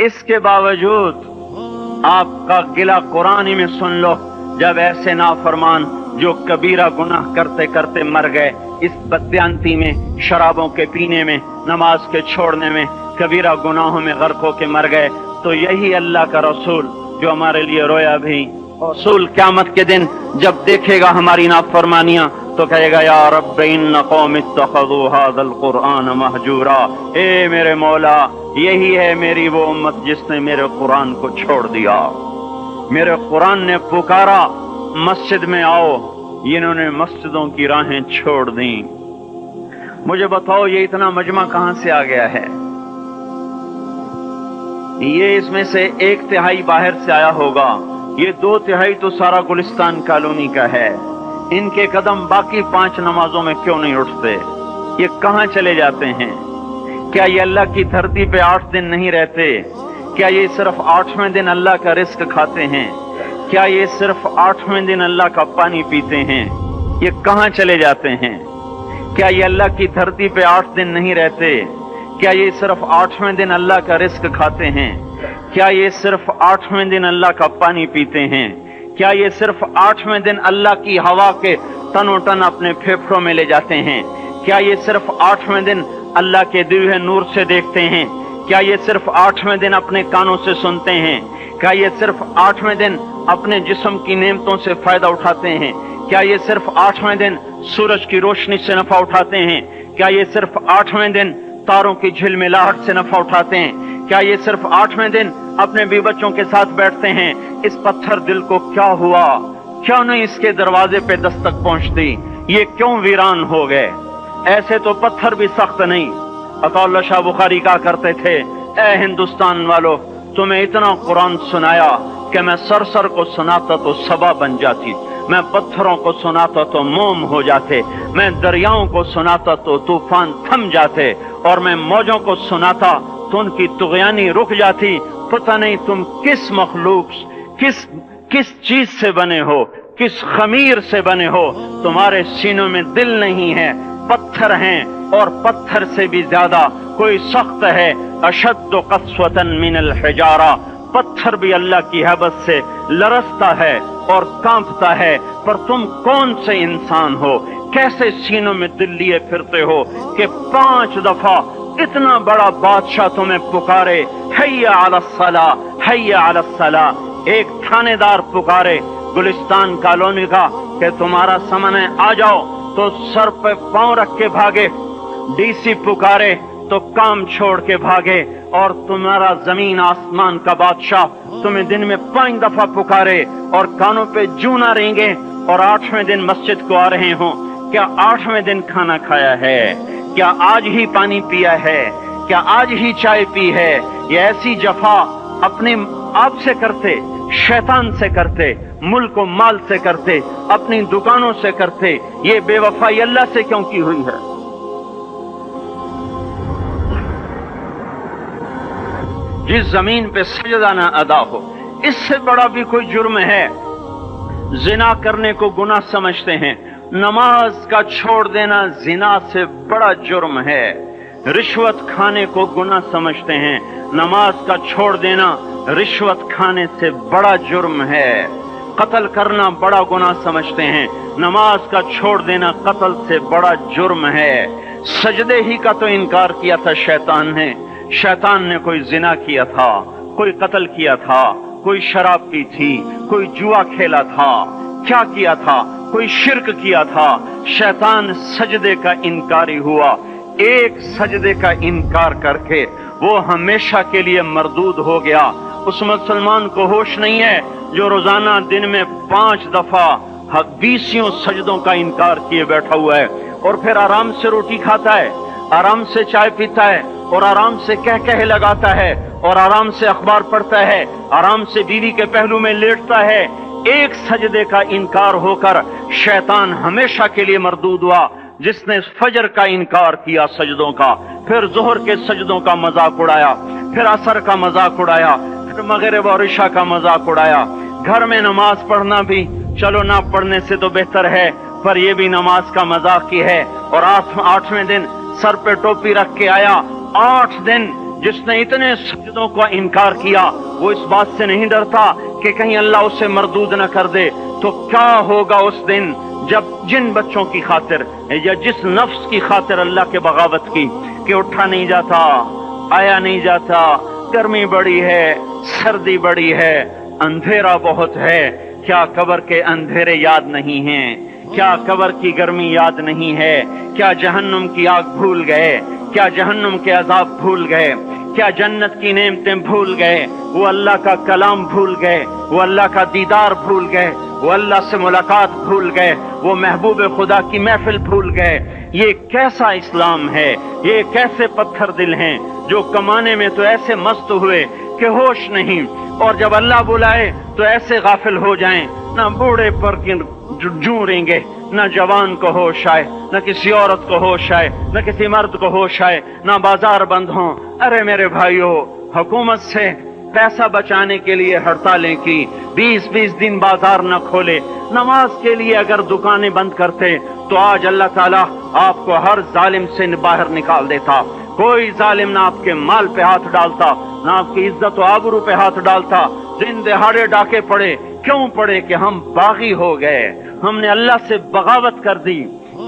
इसके बावजूद आपका गिला कुरान ही में सुन लो, जब ऐसे नाफरमान जो कबीरा गुनाह करते करते मर गए, इस बदयांती में, शराबों के पीने में, नमाज के छोड़ने में, कबीरा गुनाहों में गर्क होके मर गए, तो यही अल्लाह का रसूल जो हमारे लिए रोया भी, रसूल क़यामत के दिन जब देखेगा हमारी नाफरमानियां तो कहेगा या रब्ब इन्न कौम इत्तखज़ू हाज़ल कुरआन महजूरा। ए मेरे मौला, यही है मेरी वो उम्मत जिसने मेरे कुरान को छोड़ दिया। मेरे कुरान ने पुकारा मस्जिद में आओ, इन्होंने मस्जिदों की राहें छोड़ दी। मुझे बताओ ये इतना मजमा कहां से आ गया है? ये इसमें से 1/3 बाहर से आया होगा, ये 2/3 तो सारा गुलिस्तान कॉलोनी का है। इनके कदम बाकी 5 नमाजों में क्यों नहीं उठते? ये कहां चले जाते हैं? क्या ये अल्लाह की धरती पे 8 दिन नहीं रहते? क्या ये सिर्फ 8वें दिन अल्लाह का रिस्क खाते हैं? क्या ये सिर्फ 8वें दिन अल्लाह का पानी पीते हैं? ये कहां चले जाते हैं? क्या ये अल्लाह की धरती पे 8 दिन नहीं रहते? क्या ये सिर्फ 8वें दिन अल्लाह का रिस्क खाते हैं? क्या ये सिर्फ 8वें दिन अल्लाह का पानी पीते हैं? क्या ये सिर्फ 8वें दिन अल्लाह की हवा के तनो तन अपने फेफड़ों में ले जाते हैं? क्या ये सिर्फ 8वें दिन अल्लाह के दिव्य नूर से देखते हैं? क्या ये सिर्फ 8वें दिन अपने कानों से सुनते हैं? क्या ये सिर्फ 8वें दिन अपने जिस्म की नेमतों से फायदा उठाते हैं? क्या ये सिर्फ 8वें दिन सूरज की रोशनी से नफा उठाते हैं? क्या ये सिर्फ 8वें दिन तारों की झिलमिलाहट से नफा उठाते हैं? क्या ये सिर्फ 8वें दिन अपने भी बच्चों के साथ बैठते हैं? इस पत्थर दिल को क्या हुआ? क्यों नहीं इसके दरवाजे पे दस्तक पहुंचती? ये क्यों वीरान हो गए? ऐसे तो पत्थर भी सख्त नहीं। अताउल्ला शाह बुखारी कहा करते थे, ए हिंदुस्तान वालों, तुम्हें इतना कुरान सुनाया कि मैं सर को सुनाता तो सबा बन जाती, मैं पत्थरों को सुनाता तो मोम हो जाते, मैं दरियाओं को सुनाता तो तूफान थम जाते, और मैं मौजों को सुनाता तो उनकी तुगयानी रुक जाती। पता नहीं तुम किस मखलूक, किस चीज से बने हो, किस खमीर से बने हो। तुम्हारे सीनों में दिल नहीं है, पत्थर हैं, और पत्थर से भी ज्यादा कोई सख्त है। अशद्दु क़स्वतन मिनल हिजारा, पत्थर भी अल्लाह की हैबत से लरसता है और कांपता है। पर तुम कौन से इंसान हो, कैसे सीनों में दिल लिए फिरते हो कि 5 दफा इतना बड़ा बादशाह तुम्हें पुकारे, हैया अलस्सला, हैया अलस्सला। एक थानेदार पुकारे गुलिस्तान कॉलोनी का कि तुम्हारा समय है, आ जाओ, तो सर पे पांव रख के भागे। डीसी पुकारे तो काम छोड़ के भागे, और तुम्हारा जमीन आसमान का बादशाह तुम्हें दिन में 5 दफा पुकारे और कानों पे जूं ना रेंगे, और 8वें दिन मस्जिद को आ रहे हो। क्या 8वें दिन खाना खाया है? क्या आज ही पानी पिया है? क्या आज ही चाय पी है? ये ऐसी जफा अपने आप से करते, शैतान से करते, मुल्क को माल से करते, अपनी दुकानों से करते, ये बेवफाई अल्लाह से क्यों की हुई है? जिस जमीन पे सजदा ना अदा हो, इससे बड़ा भी कोई जुर्म है? जिना करने को गुनाह समझते हैं, नमाज का छोड़ देना जिना से बड़ा जुर्म है। रिश्वत खाने को गुनाह समझते हैं, नमाज का छोड़ देना रिश्वत खाने से बड़ा जुर्म है। कत्ल करना बड़ा गुनाह समझते हैं, नमाज का छोड़ देना कत्ल से बड़ा जुर्म है। सजदे ही का तो इनकार किया था शैतान ने। शैतान ने कोई जिना किया था, कोई कत्ल किया था, कोई शराब पी थी, कोई जुआ खेला था, क्या किया था? कोई शिर्क किया था। शैतान सजदे का इनकारी हुआ। एक सजदे का इनकार करके वो हमेशा के लिए मरदूद हो गया। उस मुसलमान को होश नहीं है जो रोजाना दिन में 5 दफा 20 सजदों का इनकार किए बैठा हुआ है, और फिर आराम से रोटी खाता है, आराम से चाय पीता है, और आराम से कह लगाता है, और आराम से अखबार पढ़ता है, आराम से बीवी के पहलू में लेटता है। एक सजदे का इनकार होकर शैतान हमेशा के लिए मरदूद हुआ। जिसने फजर का इनकार किया सजदों का, फिर जोहर के सजदों का मजाक उड़ाया, फिर असर का मजाक उड़ाया, फिर मगरिब और इशा का मजाक उड़ाया। घर में नमाज पढ़ना भी चलो ना पढ़ने से तो बेहतर है, पर यह भी नमाज का मजाक ही है। और 8वें दिन सर पे टोपी रख के आया, 8 दिन जिसने इतने सजदों का इनकार किया वो इस बात से नहीं डरता कि कहीं अल्लाह उसे मरदूद न कर दे। तो क्या होगा उस दिन जब जिन बच्चों की खातिर या जिस नफ्स की खातिर अल्लाह के बगावत की कि उठा नहीं जाता, आया नहीं जाता, गर्मी बड़ी है, सर्दी बड़ी है, अंधेरा बहुत है, क्या कब्र के अंधेरे याद नहीं हैं? क्या कब्र की गर्मी याद नहीं है? क्या जहन्नुम की आग भूल गए? क्या जहन्नुम के अजाब भूल गए? क्या जन्नत की नेमतें भूल गए? वो अल्लाह का कलाम भूल गए? वो अल्लाह का दीदार भूल गए? वो अल्लाह से मुलाकात भूल गए? वो महबूब खुदा की महफिल भूल गए? ये कैसा इस्लाम है? ये कैसे पत्थर दिल हैं जो कमाने में तो ऐसे मस्त हुए कि होश नहीं, और जब अल्लाह बुलाए तो ऐसे गाफिल हो जाएं, ना बूढ़े पर जूरेंगे, न जवान को होश आए, न किसी औरत को होश आए, न किसी मर्द को होश आए, न बाजार बंद हों। अरे मेरे भाइयों, हुकूमत से पैसा बचाने के लिए हड़तालें की, 20-20 दिन बाजार न खोले, नमाज के लिए अगर दुकानें बंद करते तो आज अल्लाह ताला आपको हर जालिम से बाहर निकाल देता। कोई जालिम ना आपके माल पे हाथ डालता, ना आपकी इज्जत और आबरू पे हाथ डालता। दिन दहाड़े डाके पड़े, क्यों पड़े? कि हम बागी हो गए, हमने अल्लाह से बगावत कर दी।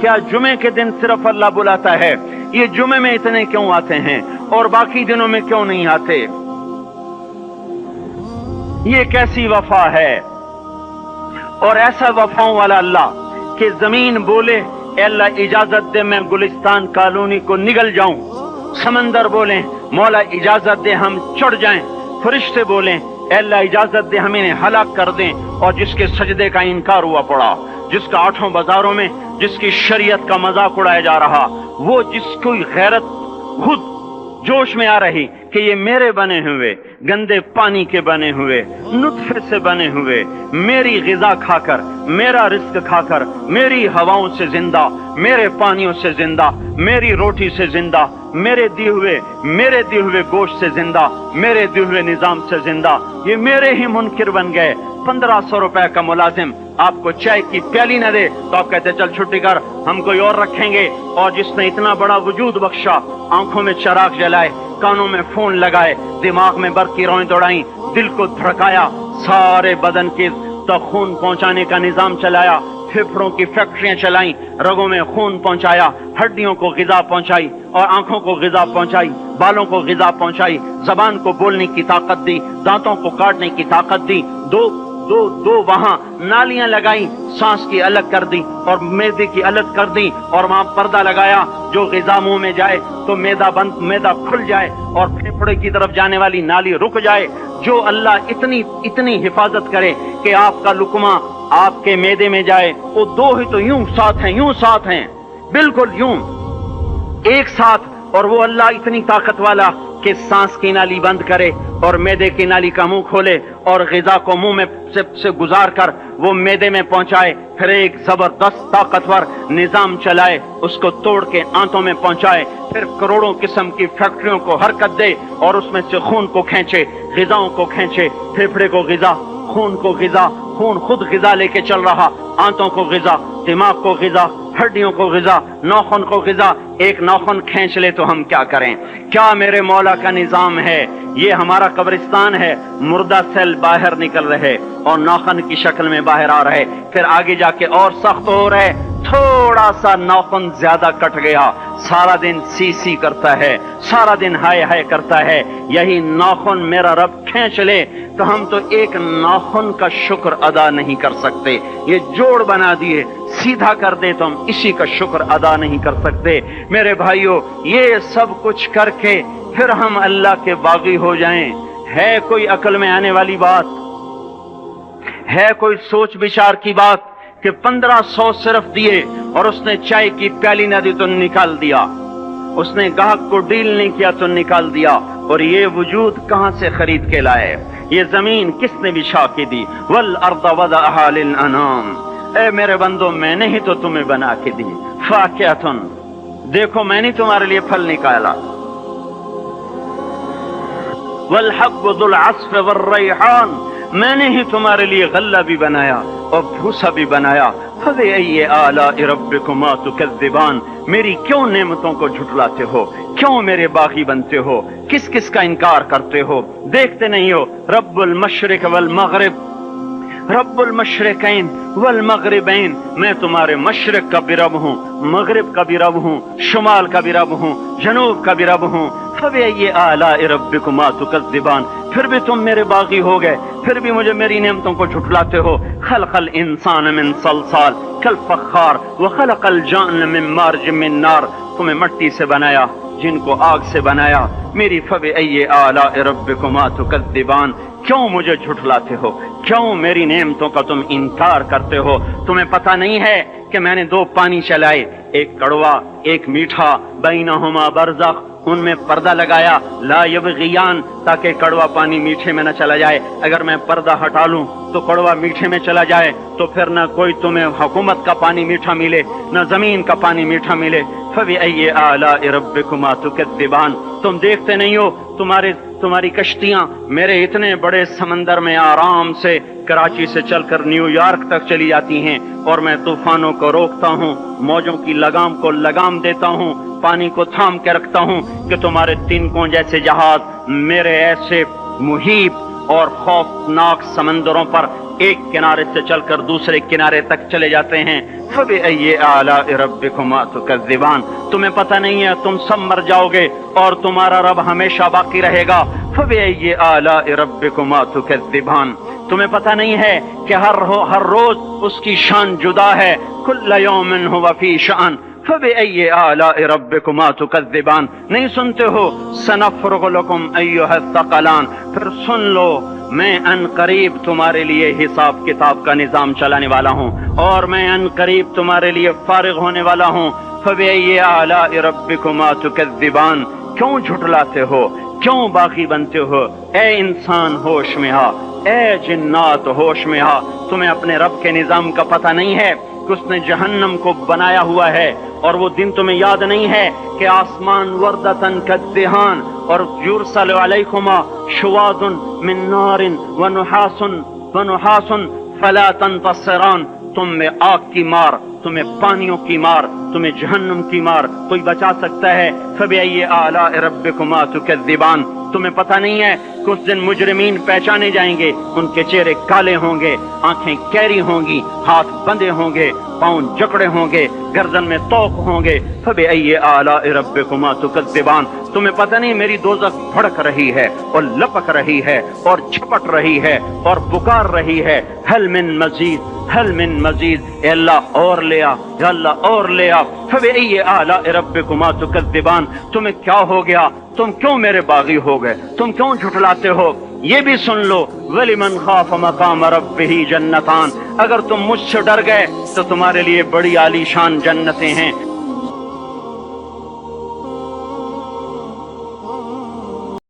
क्या जुमे के दिन सिर्फ अल्लाह बुलाता है? ये जुमे में इतने क्यों आते हैं और बाकी दिनों में क्यों नहीं आते? ये कैसी वफा है? और ऐसा वफाओं वाला अल्लाह कि जमीन बोले अल्लाह इजाजत दे मैं गुलिस्तान कॉलोनी को निगल जाऊं, समंदर बोले मौला इजाजत दे हम चढ़ जाएं, फरिश्ते बोले अल्लाह इजाजत दे हम इन्हें हलाक कर दें, और जिसके सजदे का इनकार हुआ पड़ा, जिसका आठों बाजारों में जिसकी शरीयत का मजाक उड़ाया जा रहा, वो जिसकी गैरत खुद जोश में आ रही कि ये मेरे बने हुए गंदे पानी के बने हुए नुत्फे से बने हुए, मेरी गिजा खाकर, मेरा रिस्क खाकर, मेरी हवाओं से जिंदा, मेरे पानियों से जिंदा, मेरी रोटी से जिंदा, मेरे दिए हुए गोश्त से जिंदा, मेरे दिए हुए निजाम से जिंदा, ये मेरे ही मुनकिर बन गए। 1500 रुपए का मुलाजिम आपको चाय की प्याली न दे तो आप कहते चल छुट्टी कर, हम कोई और रखेंगे। और जिसने इतना बड़ा वजूद बख्शा, आंखों में चराग जलाए, कानों में फोन लगाए, दिमाग में बर्फ की रौएं दौड़ाई, दिल को धड़काया, सारे बदन के तक खून पहुंचाने का निजाम चलाया, फेफड़ों की फैक्ट्रियां चलाई, रगों में खून पहुंचाया, हड्डियों को गिजा पहुंचाई और आंखों को गिजा पहुंचाई, बालों को गिजा पहुंचाई, जबान को बोलने की ताकत दी, दांतों को काटने की ताकत दी, दो वहां नालियां लगाई, सांस की अलग कर दी और मैदे की अलग कर दी, और वहां पर्दा लगाया, जो ग़िज़ा मुंह में जाए तो मैदा खुल जाए और फेफड़े की तरफ जाने वाली नाली रुक जाए। जो अल्लाह इतनी हिफाजत करे कि आपका लुकमा आपके मैदे में जाए, वो दो ही तो यूं साथ हैं, बिल्कुल यूं एक साथ। और वो अल्लाह इतनी ताकत वाला कि सांस की नाली बंद करे और मैदे की नाली का मुंह खोले और ग़िज़ा को मुंह में से गुजार कर वो मैदे में पहुंचाए, फिर एक जबरदस्त ताकतवर निजाम चलाए, उसको तोड़ के आंतों में पहुंचाए, फिर करोड़ों किस्म की फैक्ट्रियों को हरकत दे और उसमें से खून को खींचे, ग़िज़ाओं को खींचे, फेफड़े को ग़िज़ा, खून को ग़िज़ा, खून खुद ग़िज़ा लेके चल रहा, आंतों को ग़िज़ा, दिमाग को ग़िज़ा, हड्डियों को ग़िज़ा, नाखून को ग़िज़ा। एक नाखून खींच ले तो हम क्या करें? क्या मेरे मौला का निजाम है? ये हमारा कब्रिस्तान है, मुर्दा सेल बाहर निकल रहे और नाखून की शक्ल में बाहर आ रहे, फिर आगे जाके और सख्त हो रहे, थोड़ा सा नाखून ज्यादा कट गया, सारा दिन सी करता है, सारा दिन हाय हाय करता है। यही नाखून मेरा रब खींच ले तो हम तो एक नाखून का शुक्र अदा नहीं कर सकते। ये जोड़ बना दिए, सीधा कर दे तो हम इसी का शुक्र अदा नहीं कर सकते। मेरे भाइयों, ये सब कुछ करके फिर हम अल्लाह के बागी हो जाएं, है कोई अकल में आने वाली बात? है कोई सोच विचार की बात कि 1500 सिर्फ दिए और उसने चाय की प्याली न दी तो निकाल दिया, उसने गाहक को डील नहीं किया तो निकाल दिया? और ये वजूद कहां से खरीद के लाए? ये जमीन किसने बिछा के दी? वल अर्द वदअहा लिल अनाम। ए मेरे बंदो, मैंने ही तो तुम्हें बना के दी। फाकिहतुन, देखो मैंने तुम्हारे लिए फल निकाला। वल हब्बु दुल अस्फ वर रैहान, मैंने ही तुम्हारे लिए गल्ला भी बनाया और भूसा भी बनाया। फबिअय्यि आलाइ रब्बिकुमा तुकज़्ज़िबान, मेरी क्यों नेमतों को झुटलाते हो? क्यों मेरे बागी बनते हो? किस किस का इनकार करते हो? देखते नहीं हो रब्बुल मशरिक वल मगरिब, रब्बुल मशरिकैन वल मगरिबैन, मैं तुम्हारे मशरिक का भी रब हूँ, मगरिब का भी रब हूँ, शुमाल का भी रब हूँ, जनूब का भी रब हूँ। फबिअय्यि आलाइ रब्बिकुमा तुकज़्ज़िबान, फिर भी तुम मेरे बागी हो गए, फिर भी मुझे मेरी नेमतों को झुठलाते हो। खलक़ल इंसान मिन सलसाल कल फ़ख़्ख़ार व खलक़ल जान्न मिन मार्ज मिन नार, तुम्हें मिट्टी से बनाया, जिनको आग से बनाया। मेरी फबिअय्यि आलाइ रब्बिकुमा तुकज़्ज़िबान, क्यों मुझे झुठलाते हो? क्यों मेरी नेमतों का तुम इनकार करते हो? तुम्हें पता नहीं है कि मैंने दो पानी चलाए, एक कड़वा एक मीठा, बैनहुमा बरज़ख़, उनमें पर्दा लगाया, ला यबग़ियान, ताकि कड़वा पानी मीठे में न चला जाए। अगर मैं पर्दा हटा लूं तो कड़वा मीठे में चला जाए, तो फिर न कोई तुम्हें हुकूमत का पानी मीठा मिले, न जमीन का पानी मीठा मिले। फबिअय्यि आलाइ रब्बिकुमा तुकज़्ज़िबान, तुम देखते नहीं हो तुम्हारी कश्तियां मेरे इतने बड़े समंदर में आराम से कराची से चलकर न्यूयॉर्क तक चली जाती हैं, और मैं तूफानों को रोकता हूँ, मौजों की लगाम को लगाम देता हूँ, पानी को थाम के रखता हूँ कि तुम्हारे तिनकों जैसे जहाज मेरे ऐसे मुहीब और खौफनाक समंदरों पर एक किनारे से चलकर दूसरे किनारे तक चले जाते हैं। फबिअय्यि आलाइ रब्बिकुमा तुकज़्ज़िबान, तुम्हें पता नहीं है तुम सब मर जाओगे और तुम्हारा रब हमेशा बाकी रहेगा। फबिअय्यि आलाइ रब्बिकुमा तुकज़्ज़िबान, तुम्हें पता नहीं है कि हर रोज उसकी शान जुदा है। कुल्ल यौमिन हुवा फी शान फबिअय्यि आलाइ रब्बिकुमा तुकज़्ज़िबान, नहीं सुनते हो? सनफ़्रुग़ु लकुम अय्युहस्सक़लान, फिर सुन लो, मैं अनकरीब तुम्हारे लिए हिसाब किताब का निजाम चलाने वाला हूँ, और मैं अनकरीब तुम्हारे लिए फारिग होने वाला हूँ। फबिअय्यि आलाइ रब्बिकुमा तुकज़्ज़िबान, क्यों झुठलाते हो? क्यों बाकी बनते हो? ए इंसान होश में आ, ए जिन्नात होश में आ, तुम्हें अपने रब के निजाम का पता नहीं है कि उसने जहन्नम को बनाया हुआ है, और वो दिन तुम्हें याद नहीं है कि आसमान वर्दतन कद्दिहान और युरसलु अलैकुमा शुवादुन मिन नारिन व नुहासुन फला तंतसिरान, तुम में आग की मार, तुम्हें पानियों की मार, तुम्हें जहन्नम की मार कोई बचा सकता है? फबिअय्यि आलाइ रब्बिकुमा तुकज़्ज़िबान, तुम्हें पता नहीं है कि उस दिन मुजरिमीन पहचाने जाएंगे, उनके चेहरे काले होंगे, आंखें कैरी होंगी, हाथ बंधे होंगे, पांव जकड़े होंगे, गर्दन में तोक होंगे। फबिअय्यि आलाइ रब्बिकुमा तुकज़्ज़िबान, तुम्हें पता नहीं मेरी दोज़ख भड़क रही है और लपक रही है और झपट रही है और पुकार रही है, हल मिन मजीद, हल मिन मजीद, ए अल्लाह और ले आ, या अल्लाह और ले आ। फबिअय्यि आलाइ रब्बिकुमा तुकज़्ज़िबान, तुम्हें क्या हो गया? तुम क्यों मेरे बागी हो गए? तुम क्यों झुठलाते हो? ये भी सुन लो, वलिमन खाफ मकाम रब्बिही जन्नतान, अगर तुम मुझसे डर गए तो तुम्हारे लिए बड़ी आलीशान जन्नतें हैं।